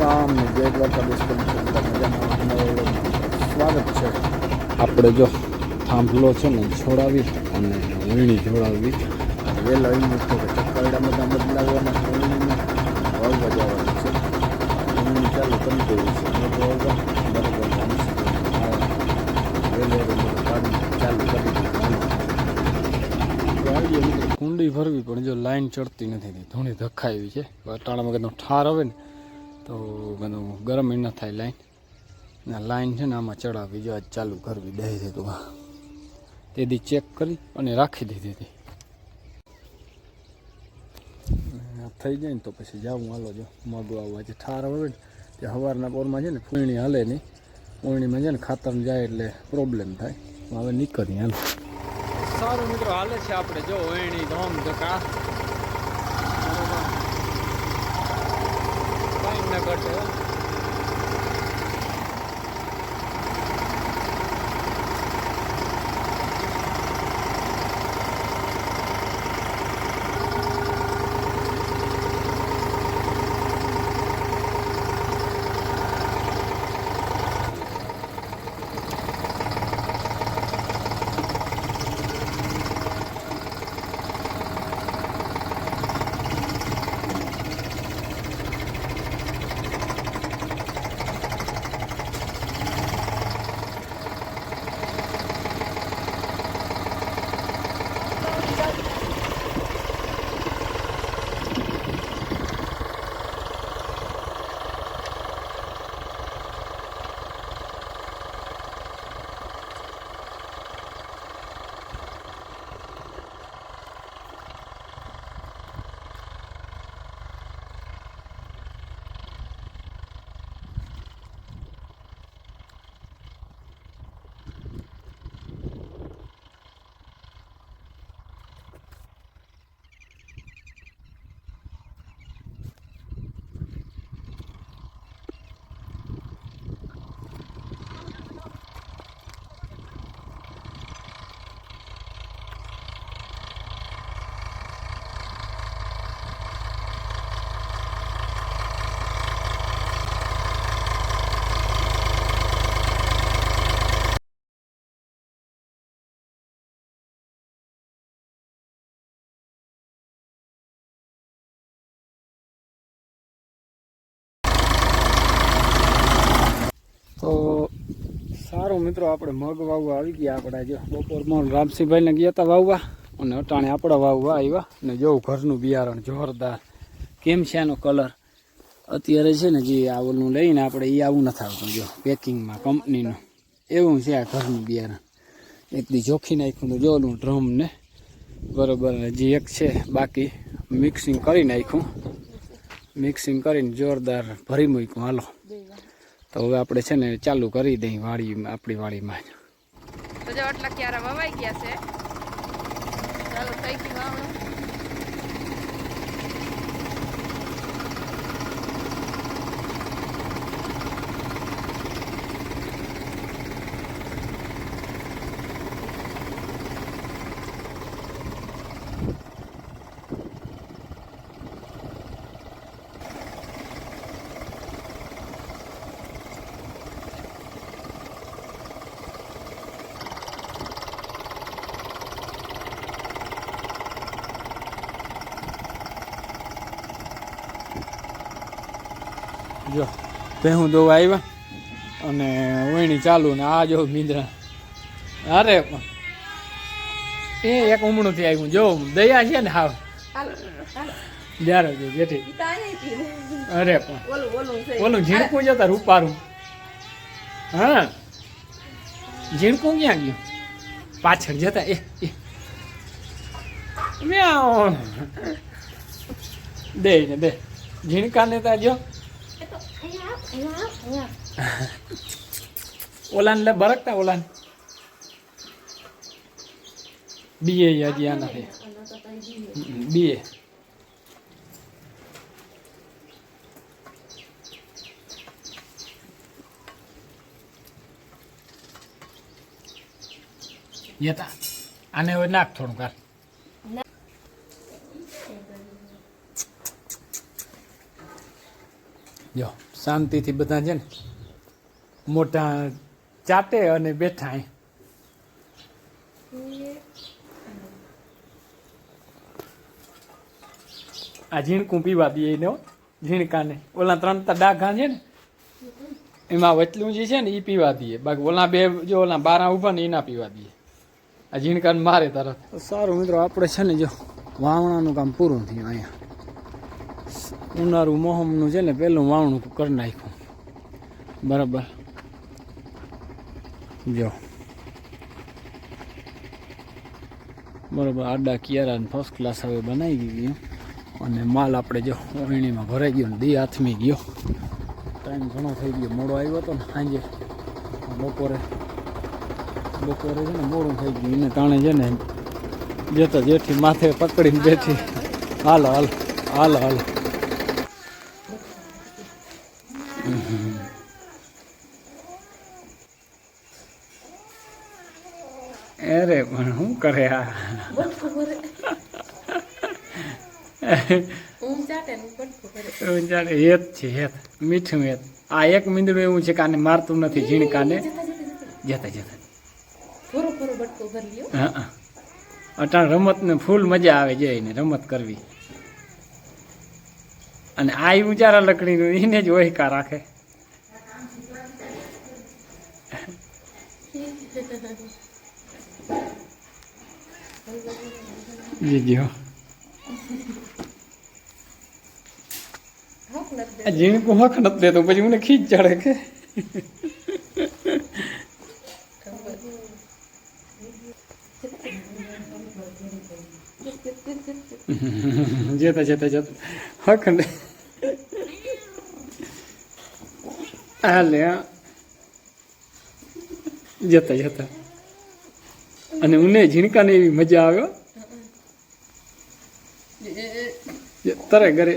રામ ને જય દ્વારકાધીશ. સ્વાગત છે. આપણે જો થાંભલો છે ને છોડાવી અને વીણી જોડાવી વહેલા એમ તો કે ચક્કરડા બધા બદલાવવાના વીણીને વાવવા જવાનું છે. વીણી ચાલુ કરી દેવી છે વાવવા બરાબર ચાલુ કરી દીધું. કુંડી ભરવી પણ જો લાઈન ચડતી નથી, થોડી ધખાવી છે. અટાણામાં કદનો ઠાર આવે ને તો બધું ગરમ ન થાય લાઈન. લાઈન છે ને આમાં ચડાવી જો આજ ચાલુ કરવી દઈ દીધું. તેથી ચેક કરી અને રાખી દીધી હતી. થઈ જાય ને તો પછી જાવું હાલો જો મગ વાવવા જે ઠાર આવે ને તે સવારના પોરમાં છે ને ફૂણી હાલે નહીં. ફૂણીમાં છે ને ખાતર જાય એટલે પ્રોબ્લેમ થાય. હવે નીકળીએ હાલ. સારું મિત્રો હાલે છે આપણે જો એણી ધોમ ધકા કઈ ન ઘટે. તો સારું મિત્રો આપણે મગ વાવવા આવી ગયા. આપણે જો બપોરમાં રામસિંહભાઈને ગયા હતા વાવવા અને અટાણે આપણા વાવવા આવ્યા. અને જો ઘરનું બિયારણ જોરદાર કેમ છે એનો કલર અત્યારે છે ને જે આ ઓલું લઈને આપણે એ આવું નથી આવતું જો પેકિંગમાં કંપનીનું એવું છે. આ ઘરનું બિયારણ એક દી જોખી નાખ્યું જો ઓલું ડ્રમ ને બરાબર. જે એક છે બાકી મિક્સિંગ કરી નાખ્યું. મિક્સિંગ કરીને જોરદાર ભરી મૂક્યું. હાલો તો હવે આપણે છે ને ચાલુ કરી દઈ વાડીમાં આપણી વાડીમાં. તો જો આટલા ક્યારા વવાઈ ગયા છે. ચાલો થઈ ગયું વાવણું. જો ભેહું દોવા આવ્યા અને વહીણી ચાલુ ને આ જો મીંદરા. અરે એ એક ઉમણુંથી આવ્યું જો દયા છે ને હાવ જ્યારે જો જેઠી. અરે પણ ઓલું ઝીણકું જતા રૂપારું. હા ઝીણકું ક્યાં ગયું પાછળ જતા એ દે ને દે ઝીણકાને તા જો ઓલાન લે બરકતા ઓલાન બીએ હજી આના છે બીએ. યતા આને હવે નાખ થોડું કાલ. જો શાંતિથી બધા છે ને મોટા ચાટે અને બેઠા અહીં. આ ઝીણકું પીવા દઈએ એને હો, ઝીણકાને ઓલા 3 ડાઘા છે ને એમાં વચલું જે છે ને એ પીવા દઈએ, બાકી ઓલા 2 જો ઓલા 12 ઊભા ને એના પીવા દઈએ. આ ઝીણકાને મારે તરત. સારું મિત્રો, આપણે છે ને જો વાવણાનું કામ પૂરું થયું અહીંયા. ઉનાળું મોહમનું છે ને પહેલું વાવણું કરી નાખ્યું બરાબર. જો બરાબર આડા કિયારા ફર્સ્ટ ક્લાસ હવે બનાવી ગયું અને માલ આપણે જો ઓણીમાં ભરાઈ ગયો ને દી હાથમી ગયો. ટાઈમ ઘણો થઈ ગયો, મોડો આવ્યો હતો ને સાંજે બપોરે છે ને મોડું થઈ ગયું એને કારણે છે ને જતા જેઠી માથે પકડીને બેઠી. હાલો હાલો હાલો હાલો. અરે પણ શું કરે આ હેત છે હેત મીઠું હેત. આ એક મીંદડું એવું છે કે આને મારતું નથી ઝીણકાને જતા જતા. હા અટાણ રમત ને ફૂલ મજા આવે જઈને રમત કરવી. અને આ ઊંચારા લકડીનું એને જ ઓહિકા રાખે. જીજો આ ઝીણકું હક નથી દેતો, પછી મને ખીચ ચડે કે જતા જતા જતા હક ને હાલે જતા જતા. અને મને ઝીણકાને એવી મજા આવ્યો તરે ઘરે